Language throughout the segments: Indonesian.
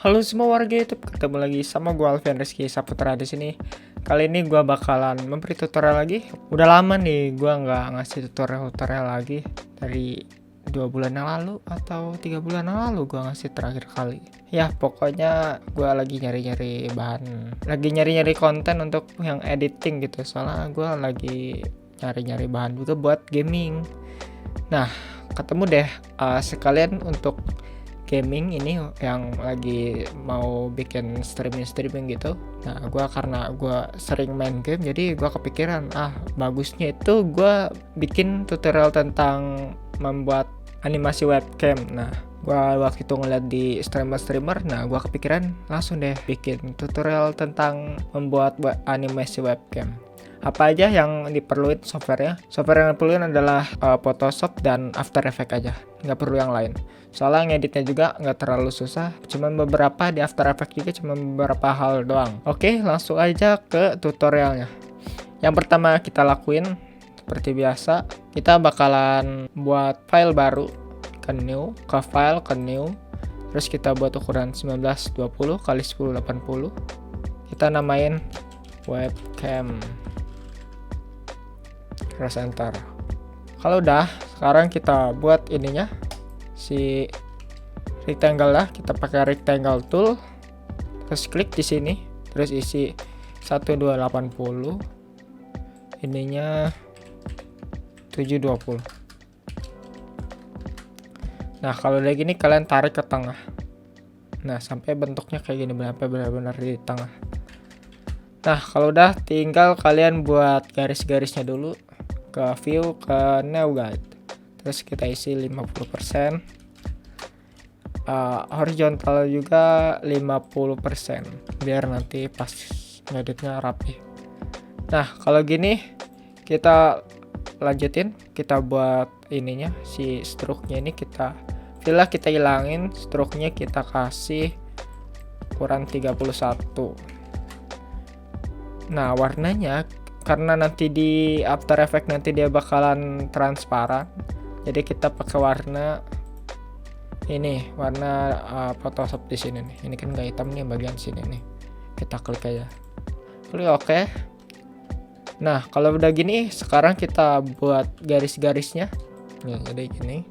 Halo semua warga YouTube, ketemu lagi sama gue Alfian Rizky Saputra di sini. Kali ini gue bakalan memberi tutorial lagi. Udah lama nih gue nggak ngasih tutorial lagi, dari 2 bulan yang lalu atau 3 bulan yang lalu gue ngasih terakhir kali. Ya pokoknya gue lagi nyari-nyari bahan, lagi nyari-nyari konten untuk yang editing gitu. Soalnya gue lagi nyari-nyari bahan juga buat gaming. Nah ketemu deh sekalian untuk gaming ini yang lagi mau bikin streaming gitu. Nah karena gue sering main game, jadi gue kepikiran bagusnya itu gue bikin tutorial tentang membuat animasi webcam. Nah gue waktu itu ngeliat di streamer, nah gue kepikiran langsung deh bikin tutorial tentang membuat animasi webcam. Apa aja yang diperluin softwarenya? Software yang diperluin adalah Photoshop dan After Effects aja, nggak perlu yang lain. Soalnya ngeditnya juga nggak terlalu susah, cuman beberapa di After Effects juga cuma beberapa hal doang. Oke, langsung aja ke tutorialnya. Yang pertama kita lakuin seperti biasa, kita bakalan buat file baru, ke new, ke file, ke new. Terus kita buat ukuran 1920 x 1080. Kita namain webcam. Press enter. Kalau udah, sekarang kita buat ininya, si rectangle lah. Kita pakai rectangle tool, terus klik di sini, terus isi 1280, ininya 720. Nah kalau udah gini kalian tarik ke tengah. Nah sampai bentuknya kayak gini, sampai benar-benar di tengah. Nah kalau udah, tinggal kalian buat garis-garisnya dulu, ke view, ke new guide, terus kita isi 50%, horizontal juga 50%, biar nanti pas ngeditnya rapi. Nah kalau gini kita lanjutin, kita buat ininya, si stroke-nya ini kita hilangin, stroke-nya kita kasih ukuran 31. Nah warnanya, karena nanti di After Effects nanti dia bakalan transparan, jadi kita pakai warna ini, warna Photoshop di sini nih. Ini kan nggak hitam nih bagian sini nih. Kita klik aja, klik oke. Nah kalau udah gini, sekarang kita buat garis-garisnya. Nih, jadi gini.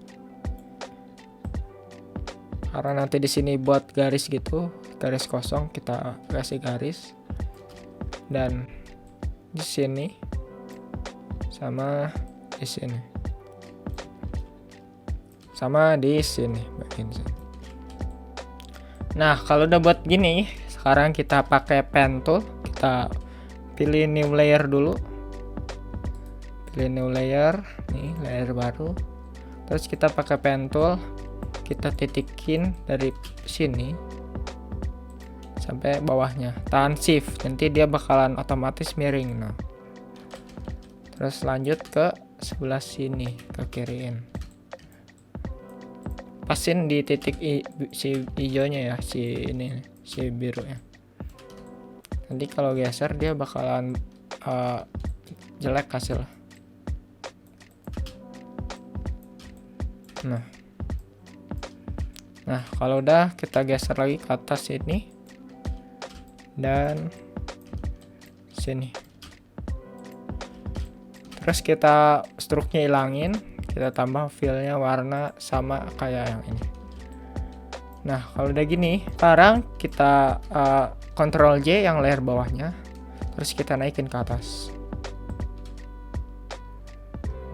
Karena nanti di sini buat garis gitu, garis kosong, kita kasih garis. Dan di sini sama di sini sama di sini bagian sini. Nah kalau udah buat gini, sekarang kita pakai pen tool, kita pilih new layer dulu, pilih new layer, nih layer baru. Terus kita pakai pen tool, kita titikin dari sini sampai bawahnya, tahan shift, nanti dia bakalan otomatis miring. Nah terus lanjut ke sebelah sini, ke kiriin, pasin di titik si hijaunya ya, si ini, si biru ya. Nanti kalau geser dia bakalan jelek hasil. Nah kalau udah, kita geser lagi ke atas sini dan sini. Terus kita struknya hilangin, kita tambah fillnya warna sama kayak yang ini. Nah kalau udah gini, sekarang kita Ctrl J yang layer bawahnya, terus kita naikin ke atas.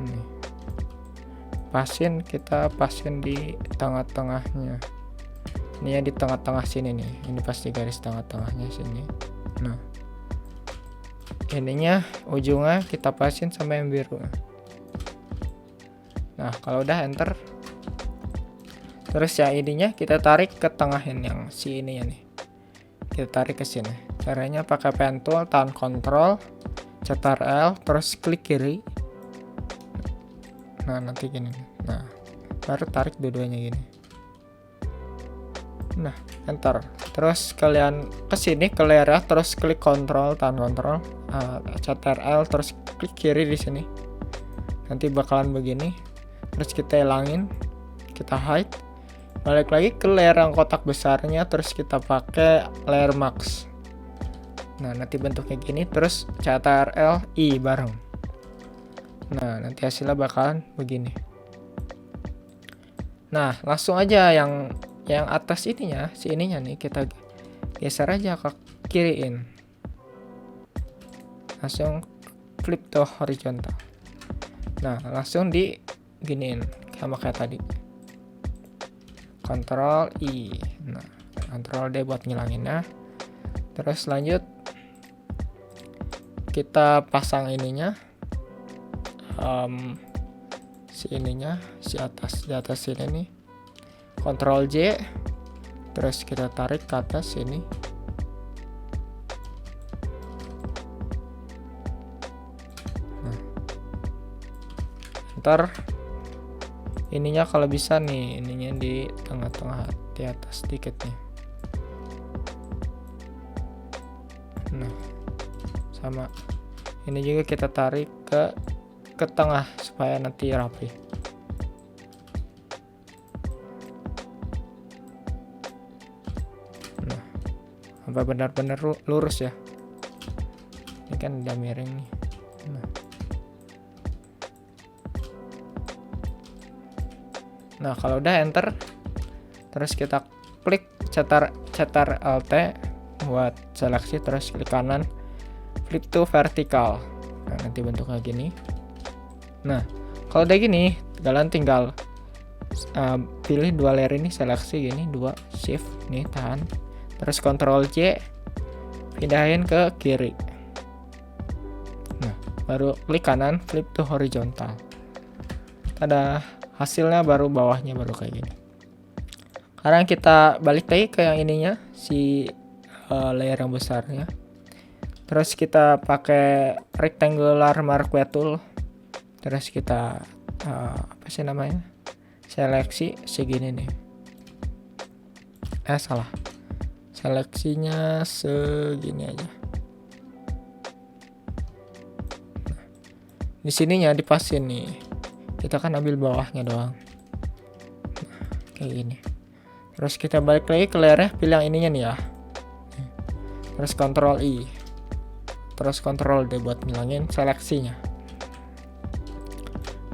Nih. Kita pasin di tengah-tengahnya. Ini ya, di tengah-tengah sini nih, ini pasti garis tengah-tengahnya sini. Nah ininya ujungnya kita pasin sama yang biru. Nah kalau udah enter, terus yang ininya kita tarik ke tengahin, yang si ini ya nih, kita tarik ke sini. Caranya pakai pen tool, tahan Ctrl, Ctrl, terus klik kiri. Nah nanti gini, nah baru tarik dua-duanya gini. Nah enter, terus kalian kesini ke layer, terus klik Ctrl, tahan Ctrl, Ctrl, terus klik kiri di sini. Nanti bakalan begini. Terus kita hilangin, kita hide, balik lagi ke layer yang kotak besarnya, terus kita pakai layer max. Nah, nanti bentuknya gini, terus Ctrl I bareng. Nah, nanti hasilnya bakalan begini. Nah, langsung aja yang atas ininya, si ininya nih kita geser aja ke kiriin. Langsung flip to horizontal. Nah, langsung di giniin sama kayak tadi. Ctrl I. Nah, Ctrl D buat ngilanginnya. Terus lanjut kita pasang ininya. Si ininya, si atas, di atas sini nih. Ctrl J. Terus kita tarik ke atas sini. Nah. Ntar ininya kalau bisa nih, ininya di tengah-tengah, di atas sedikit nih. Nah, sama ini juga kita tarik ke tengah supaya nanti rapi. Nah, sampai benar-benar lurus ya. Ini kan udah miring nih. Nah, kalau udah enter, terus kita klik Ctrl Alt buat seleksi, terus klik kanan, flip to vertical. Nah, nanti bentuknya gini. Nah, kalau udah gini, kalian tinggal pilih dua layer ini, seleksi gini, dua, shift nih, tahan, terus Ctrl J, pindahin ke kiri. Nah, baru klik kanan, flip to horizontal. Ada hasilnya, baru bawahnya baru kayak gini. Sekarang kita balik lagi ke yang ininya, si layer yang besarnya. Terus kita pakai rectangular marquee tool. Terus kita apa sih namanya? Seleksi segini nih. Salah. Seleksinya segini aja. Nah, di sininya dipasin nih. Kita kan ambil bawahnya doang. Nah, kayak gini. Terus kita balik lagi ke layernya, pilih yang ininya nih ya. Terus Ctrl I. Terus Ctrl D buat ngilangin seleksinya.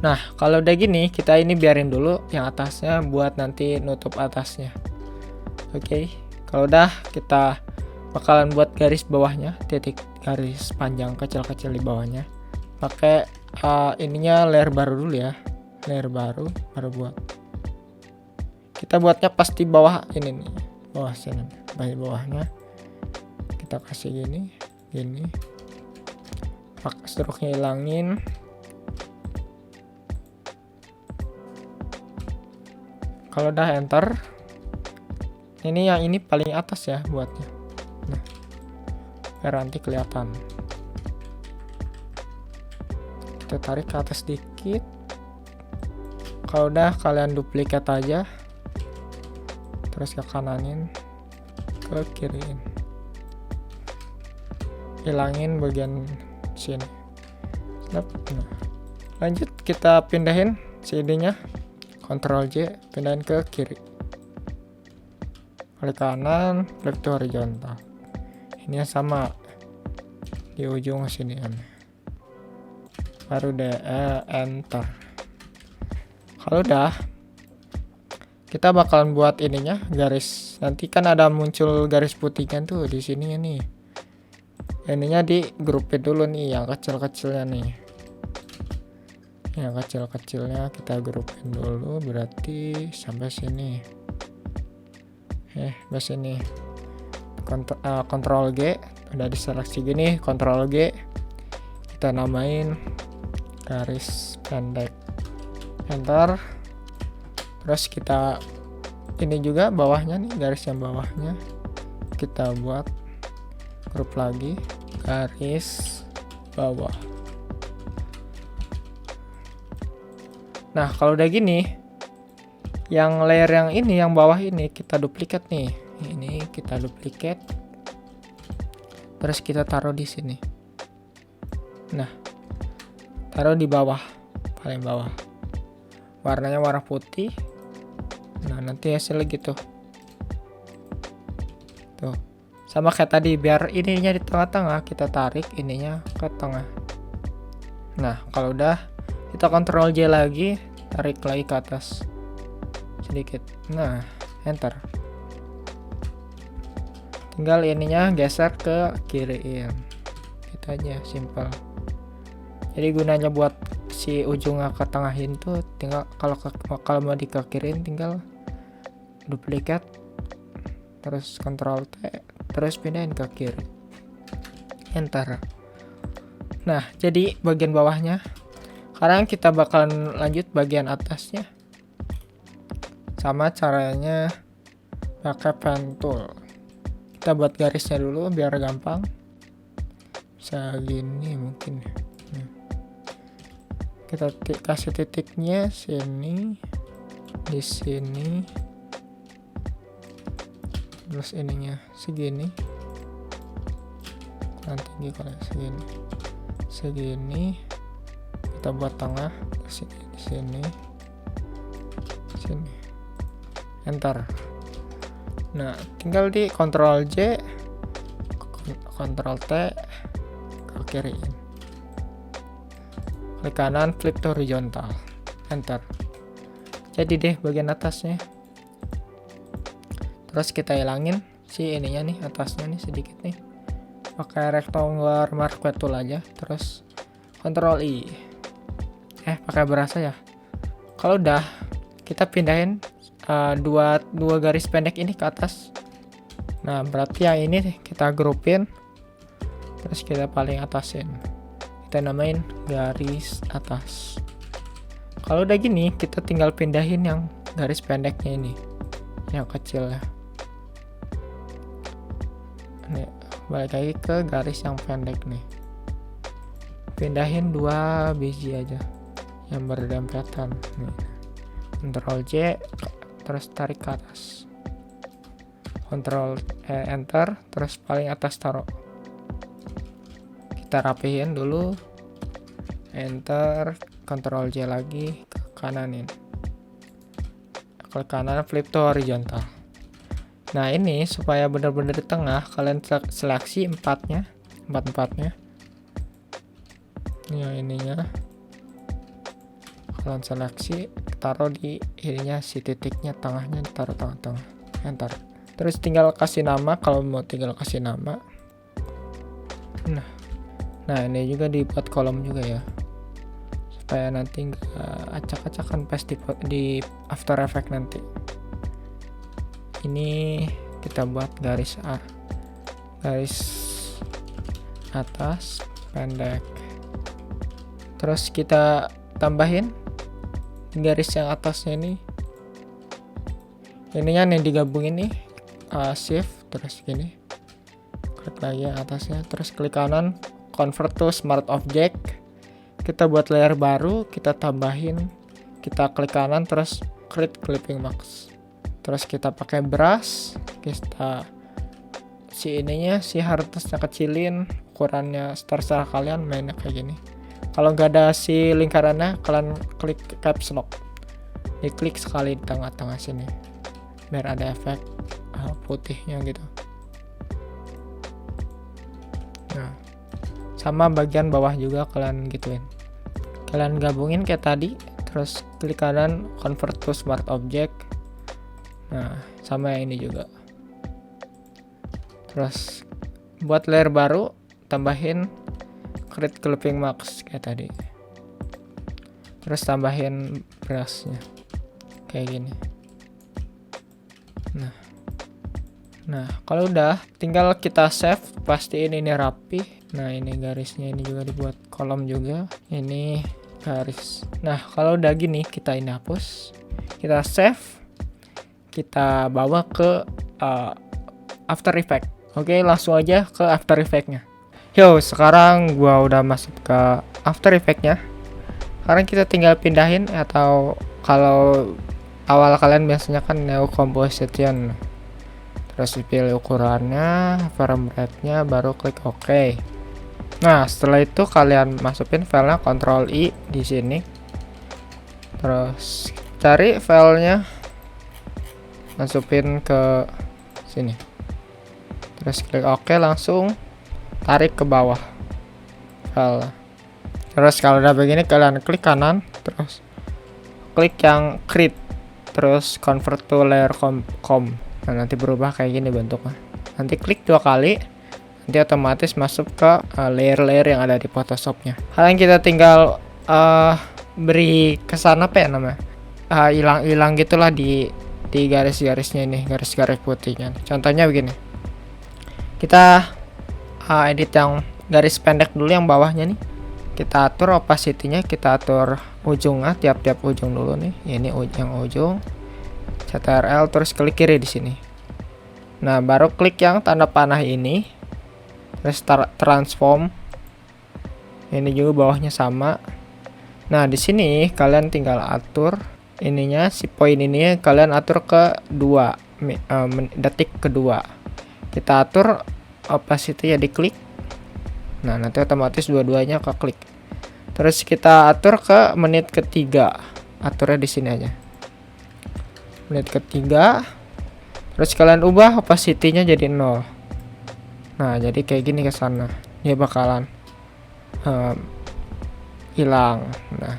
Nah, kalau udah gini, kita ini biarin dulu yang atasnya buat nanti nutup atasnya. Oke, kalau udah kita bakalan buat garis bawahnya, titik garis panjang kecil-kecil di bawahnya. Pakai ininya layer baru dulu ya. Layer baru buat. Kita buatnya pas di bawah ini nih. Bawah sini. Bawahnya. Kita kasih gini. Pakai stroke-nya hilangin. Kalau udah enter, ini yang ini paling atas ya buatnya. Nah, biar nanti kelihatan. Kita tarik ke atas dikit. Kalau udah, kalian duplikat aja. Terus ke kananin, ke kiriin. Hilangin bagian sini. Nah, lanjut kita pindahin CD-nya. Ctrl J, pindahin ke kiri. Klik kanan, flip to horizontal. Ini sama di ujung sini kan. Baru deh enter. Kalau udah, kita bakalan buat ininya garis. Nanti kan ada muncul garis putih kan tuh di sini nih. Ininya di grupin dulu nih yang kecil-kecilnya nih. Yang kecil-kecilnya kita grupin dulu, berarti sampai sini. Sampai sini. Ctrl G, udah diseleksi gini, Ctrl G. Kita namain garis pendek. Enter. Terus kita ini juga bawahnya nih, garis yang bawahnya kita buat grup lagi, garis bawah. Nah, kalau udah gini, yang layer yang ini, yang bawah ini kita duplikat nih. Ini kita duplikat. Terus kita taruh di sini. Nah, taruh di bawah, paling bawah. Warnanya warna putih. Nah, nanti hasilnya gitu. Tuh. Sama kayak tadi, biar ininya di tengah-tengah, kita tarik ininya ke tengah. Nah, kalau udah, kita Ctrl J lagi, tarik lagi ke atas sedikit. Nah, enter. Tinggal ininya geser ke kiri. Itu aja, simple. Jadi gunanya buat si ujungnya ke tengahin tuh, tinggal kalau mau dikekirin tinggal duplikat, terus Ctrl T, terus pindahin ke kiri, enter. Nah, jadi bagian bawahnya. Sekarang kita bakalan lanjut bagian atasnya. Sama caranya pakai pen tool. Kita buat garisnya dulu biar gampang. Bisa gini mungkin. Kita kasih titiknya sini, di sini, terus ininya segini, kurang tinggi kalau segini, kita buat tengah, di sini, enter. Nah, tinggal di Ctrl J, Ctrl T, ke kiri, klik kanan, flip to horizontal, enter. Jadi deh bagian atasnya. Terus kita hilangin si ininya nih, atasnya nih sedikit nih, pakai rectangular marquee tool aja. Terus Ctrl I, pakai brush ya. Kalau udah, kita pindahin dua garis pendek ini ke atas. Nah, berarti yang ini kita grupin, terus kita paling atasin, kita namain garis atas. Kalau udah gini, kita tinggal pindahin yang garis pendeknya ini, yang kecil ya. Nih, balik lagi ke garis yang pendek nih, pindahin 2 biji aja yang berdempetan nih. Ctrl J, terus tarik ke atas, Ctrl enter, terus paling atas taruh. Kita rapihin dulu, enter, Ctrl J lagi, ke kananin, klik kanan, flip to horizontal. Nah, ini supaya benar-benar di tengah, kalian seleksi empatnya. Ini yang ininya kalian seleksi, taruh di ininya, si titiknya tengahnya taruh tengah-tengah, enter. Terus tinggal kasih nama, kalau mau tinggal kasih nama. Nah, ini juga dibuat kolom juga ya, supaya nanti nggak acak-acakan pas di After Effects nanti. Ini kita buat garis atas pendek. Terus kita tambahin garis yang atasnya ini. Ininya yang digabungin nih, shift terus gini, klik lagi atasnya, terus klik kanan, convert to smart object. Kita buat layer baru, kita tambahin, kita klik kanan, terus create clipping mask. Terus kita pakai brush, kita si hardness-nya kecilin, ukurannya terserah kalian, mainnya kayak gini. Kalau nggak ada si lingkarannya, kalian klik caps lock, diklik sekali di tengah-tengah sini biar ada efek putihnya gitu. Nah, sama bagian bawah juga kalian gituin, kalian gabungin kayak tadi, terus klik kanan, convert to smart object. Nah, sama yang ini juga. Terus buat layer baru, tambahin create clipping mask kayak tadi, terus tambahin brushnya kayak gini. Nah, kalau udah, tinggal kita save, pastiin ini rapi. Nah, ini garisnya ini juga dibuat kolom juga, ini garis. Nah, kalau udah gini, kita ini hapus, kita save, kita bawa ke After Effects. Oke, langsung aja ke After Effects-nya. Yo, sekarang gua udah masuk ke After Effects-nya. Sekarang kita tinggal pindahin, atau kalau awal kalian biasanya kan Neo Composition, terus dipilih ukurannya, frame rate-nya, baru klik OK. Nah, setelah itu kalian masukin filenya, Ctrl I di sini, terus cari filenya, masukin ke sini. Terus klik OK, langsung tarik ke bawah. Terus kalau udah begini kalian klik kanan, terus klik yang create, terus convert to layer com. Nah, nanti berubah kayak gini bentuknya. Nanti klik 2 kali, nanti otomatis masuk ke layer-layer yang ada di Photoshopnya. Hal yang kita tinggal beri kesan apa ya namanya, hilang gitulah di garis-garisnya ini, garis-garis putihnya. Contohnya begini, kita edit yang garis pendek dulu yang bawahnya nih. Kita atur opacity-nya, kita atur ujungnya, tiap-tiap ujung dulu nih. Ini yang ujung. Ctrl, terus klik kiri di sini. Nah, baru klik yang tanda panah ini. Terus transform. Ini juga bawahnya sama. Nah, di sini kalian tinggal atur ininya, si poin ini kalian atur ke 2 detik kedua. Kita atur opacity ya, diklik. Nah, nanti otomatis dua-duanya ke klik. Terus kita atur ke menit ketiga. Aturnya di sini aja. Menit ketiga. Terus kalian ubah opacity-nya jadi 0. Nah, jadi kayak gini ke sana. Dia bakalan hilang. Nah,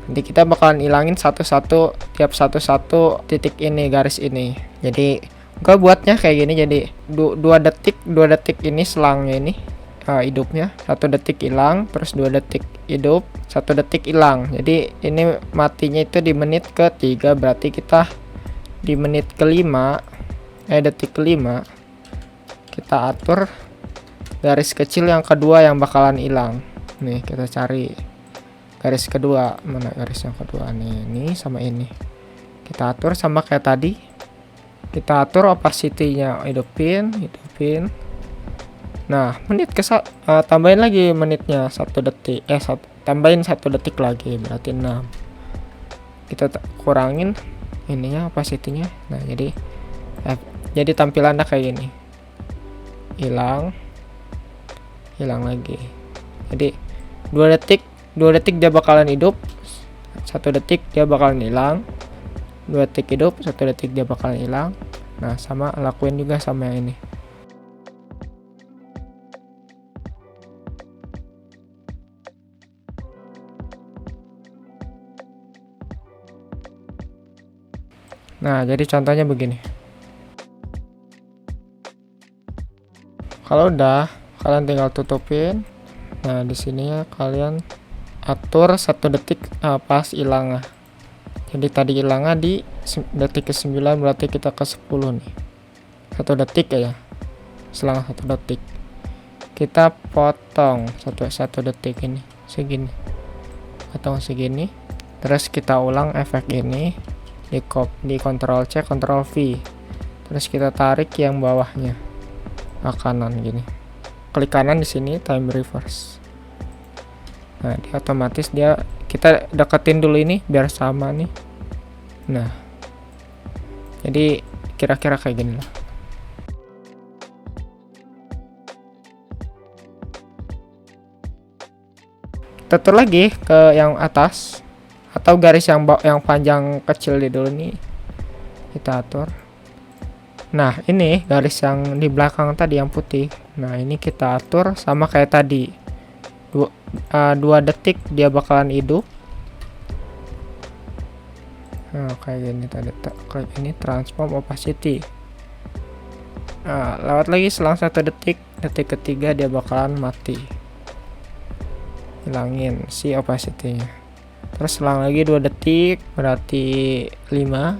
nanti kita bakalan hilangin satu-satu, tiap satu-satu titik ini, garis ini. Jadi gua buatnya kayak gini, jadi 2 detik ini selangnya ini hidupnya, 1 detik hilang, terus 2 detik hidup, 1 detik hilang. Jadi ini matinya itu di menit ke-3, berarti kita di menit ke-5 detik ke-5 kita atur garis kecil yang kedua yang bakalan hilang. Nih, kita cari garis kedua, mana garis yang kedua nih, ini sama ini. Kita atur sama kayak tadi. Kita atur opacity-nya, hidupin. Nah, menit tambahin lagi menitnya 1 detik. Tambahin 1 detik lagi, berarti 6. Kita kurangin ininya, opacity-nya. Nah, jadi tampilannya kayak gini. Hilang lagi. Jadi 2 detik dia bakalan hidup, 1 detik dia bakalan hilang, 2 detik hidup, 1 detik dia bakalan hilang. Nah, sama lakuin juga sama yang ini. Nah, jadi contohnya begini. Kalau udah, kalian tinggal tutupin. Nah, di sini ya kalian atur 1 detik pas hilangnya. Jadi tadi hilangnya di detik ke-9, berarti kita ke 10 nih. 1 detik ya. Selang 1 detik. Kita potong 1 detik ini segini. Potong segini. Terus kita ulang efek ini. Di Ctrl C, Ctrl V. Terus kita tarik yang bawahnya ke kanan gini. Klik kanan di sini, time reverse. Nah, dia otomatis kita deketin dulu ini biar sama nih. Nah, jadi kira-kira kayak gini lah. Tutur lagi ke yang atas atau garis yang panjang kecil di dulu nih, kita atur. Nah, ini garis yang di belakang tadi yang putih. Nah, ini kita atur sama kayak tadi. 2 detik dia bakalan hidup. Nah, kayak gini tadi. Klik ini transform opacity. Nah, lewat lagi selang 1 detik. Detik ke-3 dia bakalan mati. Hilangin si opacity-nya. Terus selang lagi 2 detik, berarti 5.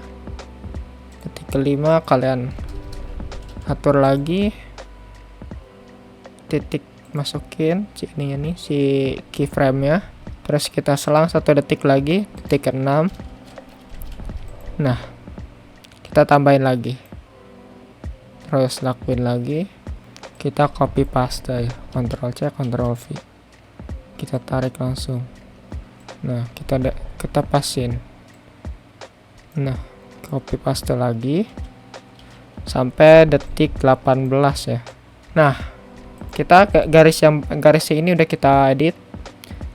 Detik ke-5 kalian atur lagi. Titik masukin si keyframe-nya. Terus kita selang 1 detik lagi, detik ke-6. Nah, kita tambahin lagi. Terus lakuin lagi. Kita copy paste ya, Ctrl C, Ctrl V. Kita tarik langsung. Nah, kita pasin. Nah, copy paste lagi sampai detik 18 ya. Nah, kita ke garis ini udah kita edit.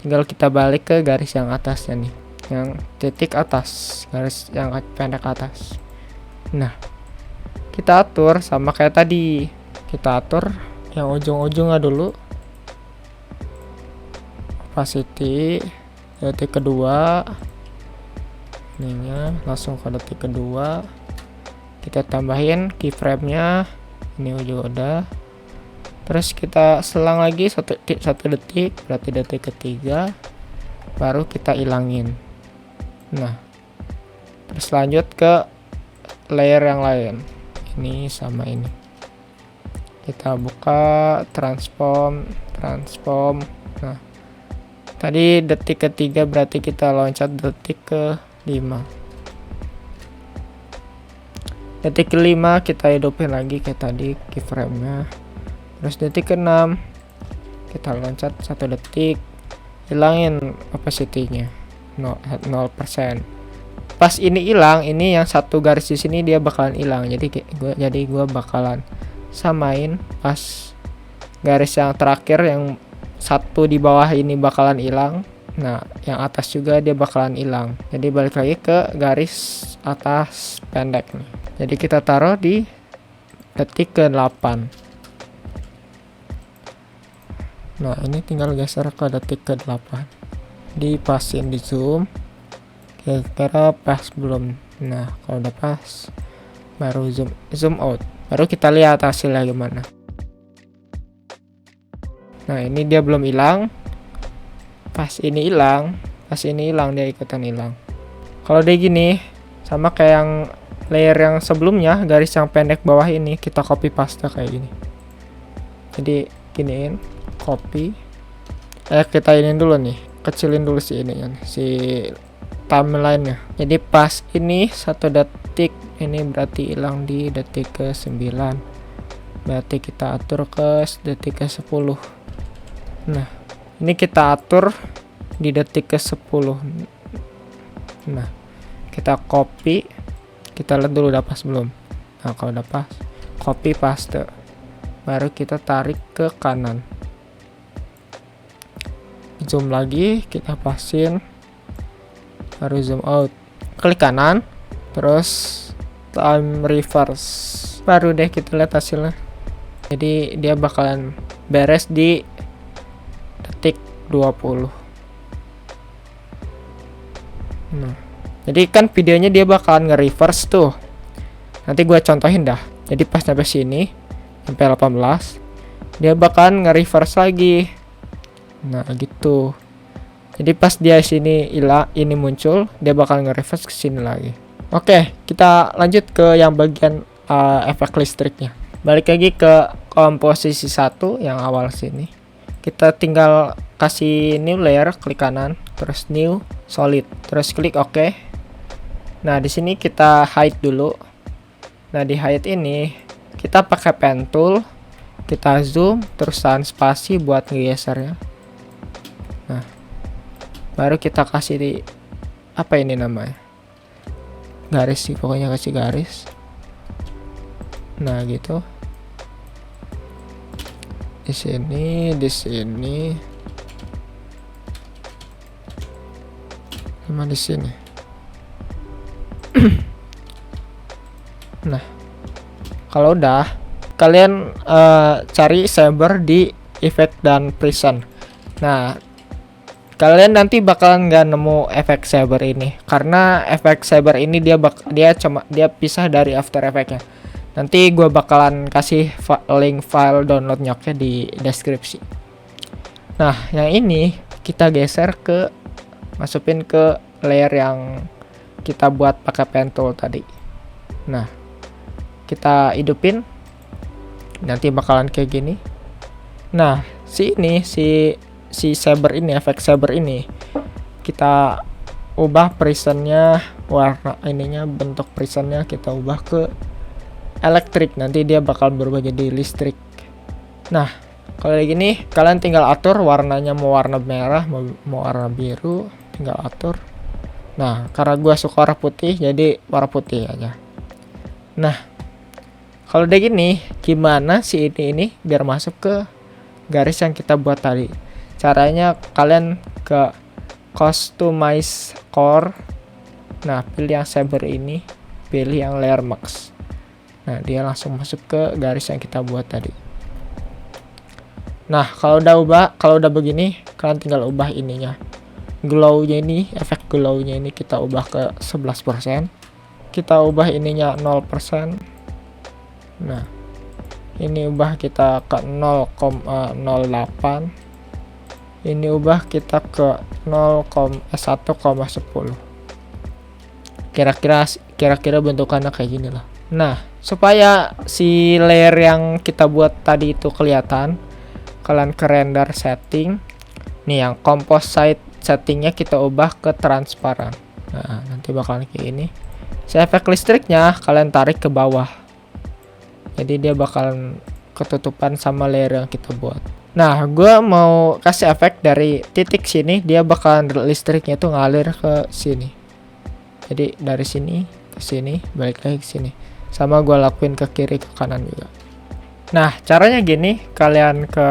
Tinggal kita balik ke garis yang atasnya nih, yang titik atas, garis yang pendek atas. Nah, kita atur sama kayak tadi. Kita atur yang ujung-ujungnya dulu, opacity detik kedua, ininya langsung ke detik kedua. Kita tambahin keyframe-nya, ini juga udah. Terus kita selang lagi satu detik, berarti detik ketiga, baru kita ilangin. Nah, terus lanjut ke layer yang lain, ini sama ini. Kita buka transform. Nah, tadi detik ketiga, berarti kita loncat detik ke 5. Detik kelima kita hidupin lagi kayak tadi keyframe-nya. Terus detik ke-6 kita loncat 1 detik, hilangin opacity-nya 0%. Pas ini hilang, ini yang satu garis di sini dia bakalan hilang. Jadi gua bakalan samain pas garis yang terakhir, yang satu di bawah ini bakalan hilang. Nah, yang atas juga dia bakalan hilang. Jadi balik lagi ke garis atas pendek nih. Jadi kita taruh di detik ke-8. Nah, ini tinggal geser ke detik ke-8. Dipasin di zoom. Kira-kira pas belum? Nah, kalau udah pas, baru zoom out. Baru kita lihat hasilnya gimana. Nah, ini dia belum hilang. Pas ini hilang, dia ikutan hilang. Kalau dia gini, sama kayak yang layer yang sebelumnya, garis yang pendek bawah ini kita copy paste kayak gini. Jadi giniin, copy. Kita ini dulu nih, kecilin dulu si ini kan, si timeline-nya. Jadi pas ini 1 detik, ini berarti hilang di detik ke-9. Berarti kita atur ke detik ke-10. Nah, ini kita atur di detik ke-10. Nah, kita copy, kita lihat dulu udah pas belum. Nah, kalau udah pas, copy paste, baru kita tarik ke kanan, zoom lagi, kita pasin, baru zoom out, klik kanan, terus time reverse, baru deh kita lihat hasilnya. Jadi dia bakalan beres di detik 20. Nah, jadi kan videonya dia bakalan nge-reverse tuh. Nanti gue contohin dah. Jadi pas sampai sini, sampai 18, dia bakalan nge-reverse lagi. Nah, gitu. Jadi pas dia sini ini muncul, dia bakal nge-reverse ke sini lagi. Oke, kita lanjut ke yang bagian efek listriknya. Balik lagi ke komposisi 1 yang awal sini. Kita tinggal kasih new layer, klik kanan, terus new solid, terus klik OK. Nah, di sini kita hide dulu. Nah, di hide ini kita pakai pen tool, kita zoom, terus tahan spasi buat ngegesernya. Nah, baru kita kasih di apa ini namanya, garis sih, pokoknya kasih garis. Nah, gitu. Di sini sama di sini. Nah, kalau udah, kalian cari saber di efek dan present. Nah, kalian nanti bakalan nggak nemu efek saber ini, karena efek saber ini dia pisah dari After Effects-nya. Nanti gue bakalan kasih link file downloadnya di deskripsi. Nah, yang ini kita geser ke, masukin ke layer yang kita buat pakai pen tool tadi. Nah, kita hidupin, nanti bakalan kayak gini. Nah, si saber ini, efek saber ini, kita ubah prisonnya, warna ininya, bentuk prisonnya kita ubah ke elektrik. Nanti dia bakal berubah jadi listrik. Nah, kalau kayak gini kalian tinggal atur warnanya, mau warna merah, mau warna biru, tinggal atur. Nah, karena gua suka warna putih, jadi warna putih aja. Nah, kalau udah gini, gimana si ini biar masuk ke garis yang kita buat tadi? Caranya kalian ke customize core. Nah, pilih yang saber ini, pilih yang layer max. Nah, dia langsung masuk ke garis yang kita buat tadi. Nah, kalau udah begini, kalian tinggal ubah ininya. Glow-nya ini, efek glow-nya ini kita ubah ke 11%. Kita ubah ininya 0%. Nah, ini ubah kita ke 0,08. Ini ubah kita ke 1,10. Kira-kira bentukannya kayak gini lah. Nah, supaya si layer yang kita buat tadi itu kelihatan, kalian ke render setting. Nih, yang composite settingnya kita ubah ke transparan. Nah, nanti bakalan kayak ini. Si efek listriknya kalian tarik ke bawah. Jadi dia bakalan ketutupan sama layer yang kita buat. Nah, gue mau kasih efek dari titik sini, dia bakalan listriknya tuh ngalir ke sini. Jadi dari sini ke sini, balik lagi ke sini. Sama gue lakuin ke kiri ke kanan juga. Nah, caranya gini, kalian ke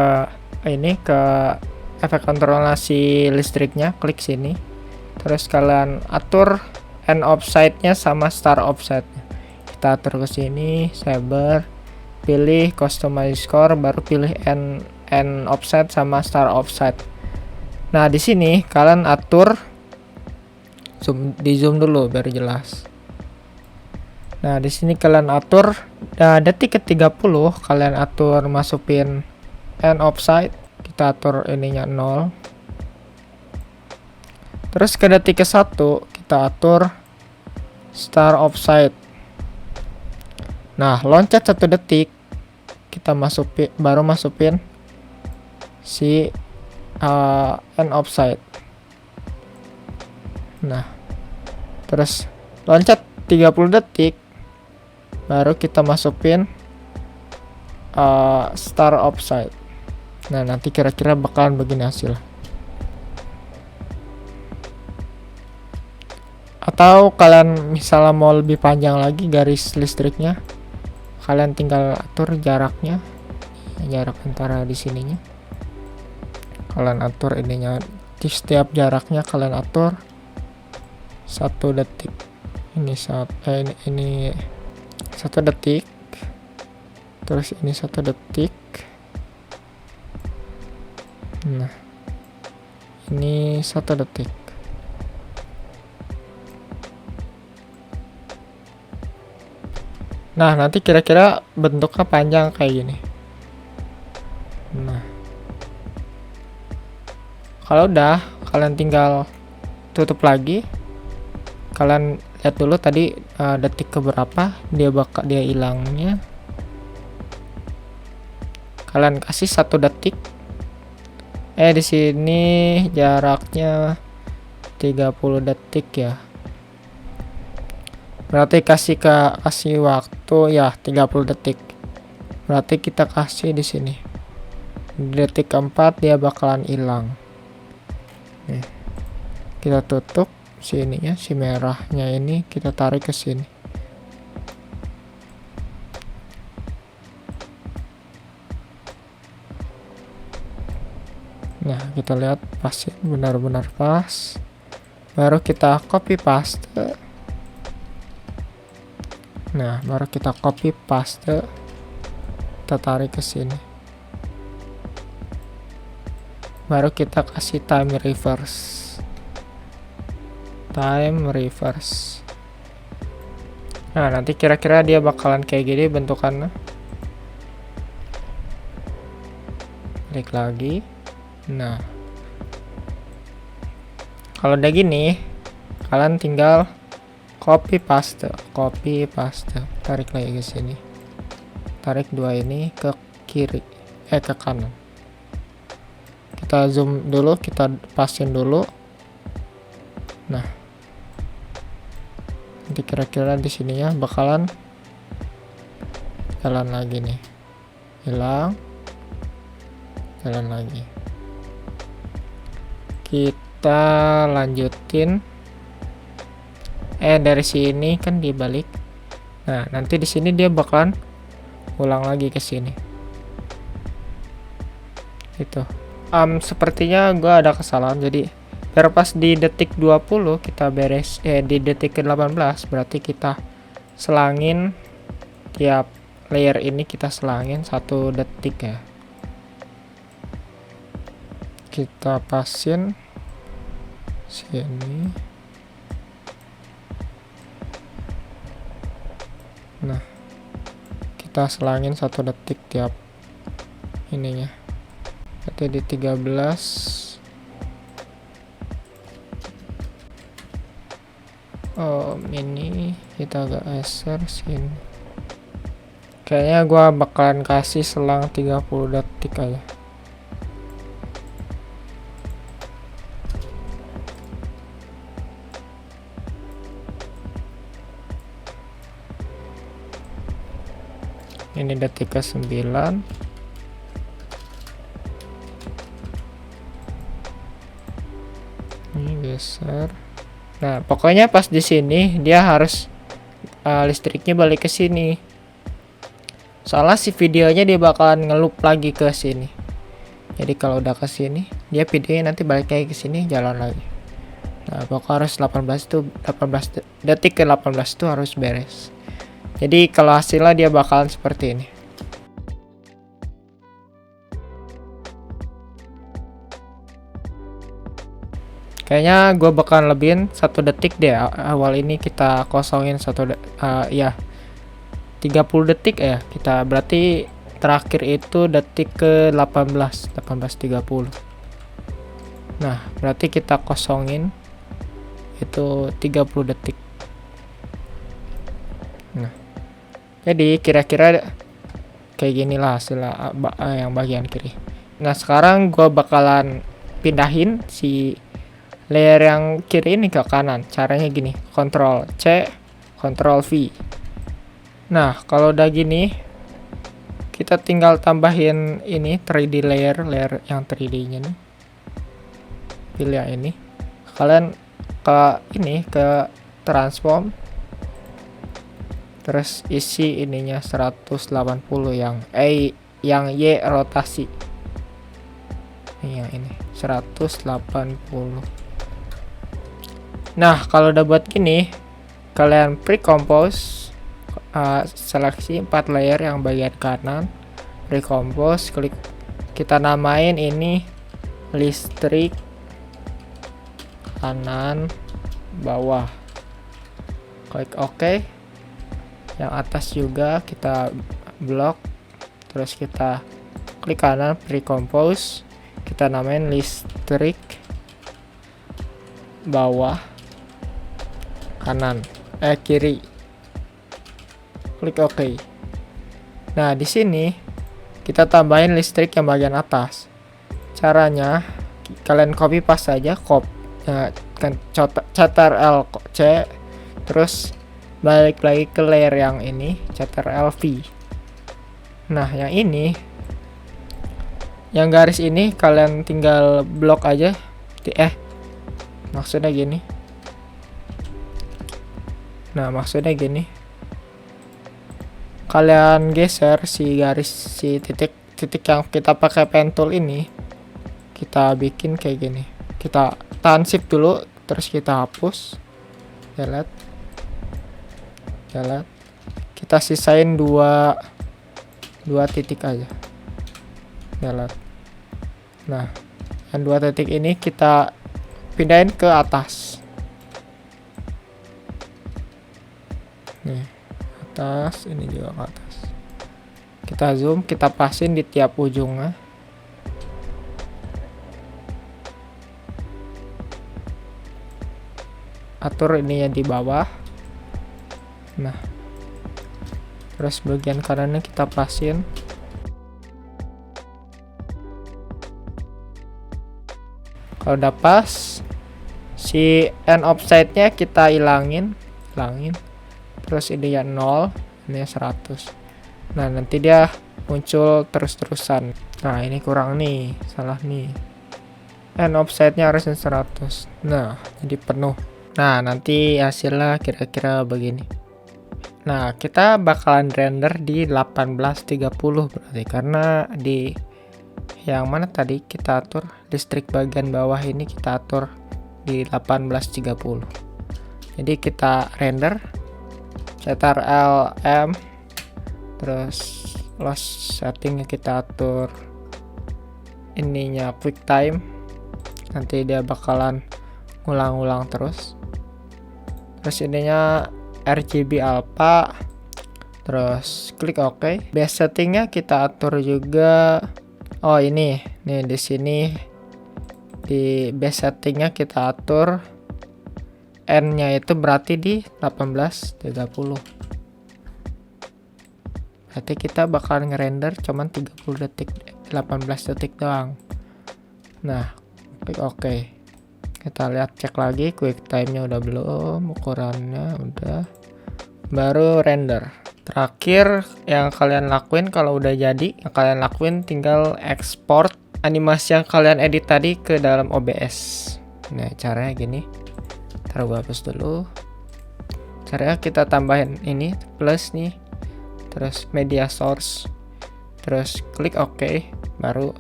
efek kontrolnya si listriknya, klik sini. Terus kalian atur end offset-nya sama start offset-nya. Kita atur ke sini, saber, pilih customize score, baru pilih end offset sama start offset. Nah, di sini kalian atur zoom dulu biar jelas. Nah, di sini kalian atur detik ke 30 kalian atur masukin end offset, kita atur ininya 0. Terus ke detik ke 1 kita atur start offset. Nah, loncat 1 detik kita baru masukin si end offset. Nah, terus loncat 30 detik baru kita masukin start offset. Nah, nanti kira-kira bakalan begini hasil. Atau kalian misalnya mau lebih panjang lagi garis listriknya, kalian tinggal atur jaraknya, jarak antara di sininya. Kalian atur ininya, di setiap jaraknya kalian atur 1 detik. Ini 1 detik. Terus ini 1 detik. Nah, ini 1 detik. Nah, nanti kira-kira bentuknya panjang kayak gini. Nah, kalau udah, kalian tinggal tutup lagi. Kalian lihat dulu tadi detik keberapa dia hilangnya. Kalian kasih 1 detik. Di sini jaraknya 30 detik ya. Berarti kasih waktu ya 30 detik. Berarti kita kasih di sini. Di detik keempat dia bakalan hilang. Nih. Kita tutup sini ya, si merahnya ini kita tarik ke sini. Nah, kita lihat pas, benar-benar pas. Baru kita copy paste. Nah, baru kita copy paste. Kita tarik ke sini. Baru kita kasih time reverse. Nah, nanti kira-kira dia bakalan kayak gini bentukannya. Klik lagi. Nah, kalau udah gini, kalian tinggal copy paste, tarik lagi ke sini, tarik 2 ini ke kiri, ke kanan. Kita zoom dulu, kita pasin dulu. Nah, nanti kira-kira di sininya bakalan jalan lagi nih, hilang, jalan lagi. Kita lanjutin. Dari sini kan dibalik. Nah, nanti di sini dia bakalan ulang lagi ke sini. Itu. Sepertinya gua ada kesalahan, jadi biar pas di detik 20 kita beres, di detik ke 18 berarti kita selangin tiap layer ini kita selangin 1 detik ya. Kita pasin sini. Nah, kita selangin 1 detik tiap ininya. Berarti di 13. Ini kita agak geser sini. Kayaknya gua bakalan kasih selang 30 detik aja. Ini detik ke 9. Ini geser. Nah, pokoknya pas di sini dia harus listriknya balik ke sini. Soalnya si videonya dia bakalan ngeloop lagi ke sini. Jadi kalau udah ke sini, dia videonya nanti balik lagi ke sini, jalan lagi. Nah, pokoknya harus 18 detik ke 18 tuh harus beres. Jadi kalau hasilnya dia bakalan seperti ini. Kayaknya gue bakalan lebihin 1 detik deh. Awal ini kita kosongin 30 detik ya. Kita berarti terakhir itu detik ke 18:30. Nah, berarti kita kosongin itu 30 detik. Nah, jadi kira-kira kayak ginilah hasilnya yang bagian kiri. Nah, sekarang gue bakalan pindahin si layer yang kiri ini ke kanan. Caranya gini, Ctrl C, Ctrl V. Nah, kalau udah gini, kita tinggal tambahin ini 3D layer yang 3D-nya nih. Pilih yang ini. Kalian ke transform. Terus isi ininya 180 yang Y rotasi. Yang ini 180. Nah, kalau udah buat gini, kalian pre-compose, seleksi 4 layer yang bagian kanan, pre-compose, klik, kita namain ini listrik kanan bawah, klik OK. Yang atas juga kita blok, terus kita klik kanan, pre-compose, kita namain listrik bawah kanan, kiri, klik OK. Nah, di sini kita tambahin listrik yang bagian atas. Caranya kalian copy paste saja, Ctrl C, terus balik lagi ke layer yang ini, Ctrl V. Nah, yang ini, yang garis ini kalian tinggal blok aja. Maksudnya gini. Nah, maksudnya gini. Kalian geser si garis, si titik yang kita pakai pen tool ini. Kita bikin kayak gini. Kita tahan shift dulu, terus kita hapus. Delete. Kita sisain dua titik aja. Delete. Nah, yang 2 titik ini kita pindahin ke atas. Nih, atas, ini juga ke atas. Kita zoom, kita pasin di tiap ujungnya. Atur ininya di bawah. Nah, terus bagian kanannya kita pasin. Kalau udah pas, si end offset-nya kita hilangin. Terus ini ya 0, ini 100. Nah, nanti dia muncul terus-terusan. Nah, ini kurang nih, salah nih. End offset-nya harusnya 100. Nah, jadi penuh. Nah, nanti hasilnya kira-kira begini. Nah, kita bakalan render di 18:30 berarti, karena di yang mana tadi kita atur listrik bagian bawah ini kita atur di 18:30. Jadi kita render Ctrl M, terus loss settingnya kita atur ininya quick time, nanti dia bakalan ngulang-ulang terus ininya RGB alpha, terus klik OK. Base settingnya kita atur juga. Oh ini nih di sini di base settingnya kita atur N nya itu berarti di 18:30. Berarti kita bakal ngerender cuman 30 detik, 18 detik doang. Nah, klik OK. Kita lihat, cek lagi quick time-nya udah belum, ukurannya udah. Baru render. Terakhir yang kalian lakuin kalau udah jadi, yang kalian lakuin tinggal export animasi yang kalian edit tadi ke dalam OBS. Nah, caranya gini. Ntar gua hapus dulu. Caranya kita tambahin ini plus nih. Terus media source, terus klik OK, baru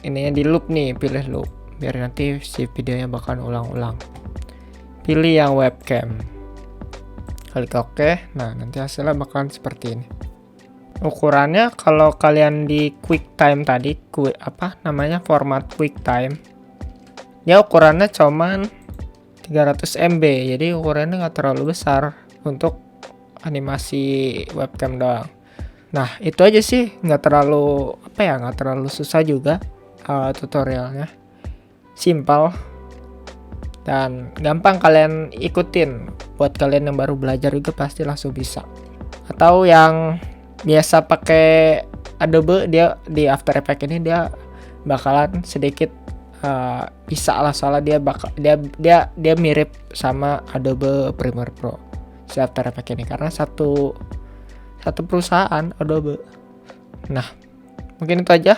ininya di loop nih, pilih loop biar nanti si videonya bakal ulang-ulang. Pilih yang webcam, klik OK. Nah, nanti hasilnya bakalan seperti ini. Ukurannya kalau kalian di quick time tadi, format quick time, dia ukurannya cuman 300 MB, jadi ukurannya nggak terlalu besar untuk animasi webcam doang. Nah, itu aja sih, nggak terlalu susah juga. Tutorialnya simpel dan gampang kalian ikutin. Buat kalian yang baru belajar juga pasti langsung bisa. Atau yang biasa pakai Adobe, dia di After Effects ini dia bakalan sedikit bisa lah, soalnya dia mirip sama Adobe Premiere Pro si After Effects ini, karena satu perusahaan Adobe. Nah, mungkin itu aja.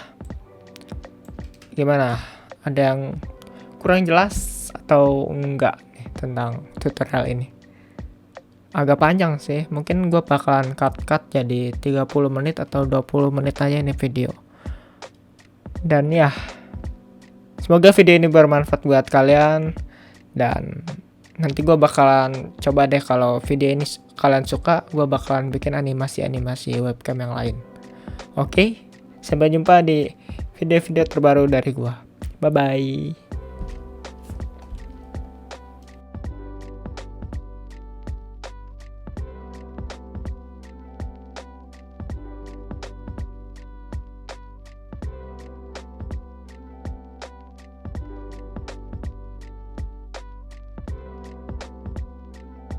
Gimana? Ada yang kurang jelas atau enggak nih tentang tutorial ini? Agak panjang sih, mungkin gue bakalan cut jadi 30 menit atau 20 menit aja ini video. Dan ya, semoga video ini bermanfaat buat kalian, dan nanti gue bakalan coba deh, kalau video ini kalian suka, gue bakalan bikin animasi-animasi webcam yang lain. Oke, sampai jumpa di video-video terbaru dari gue. Bye-bye.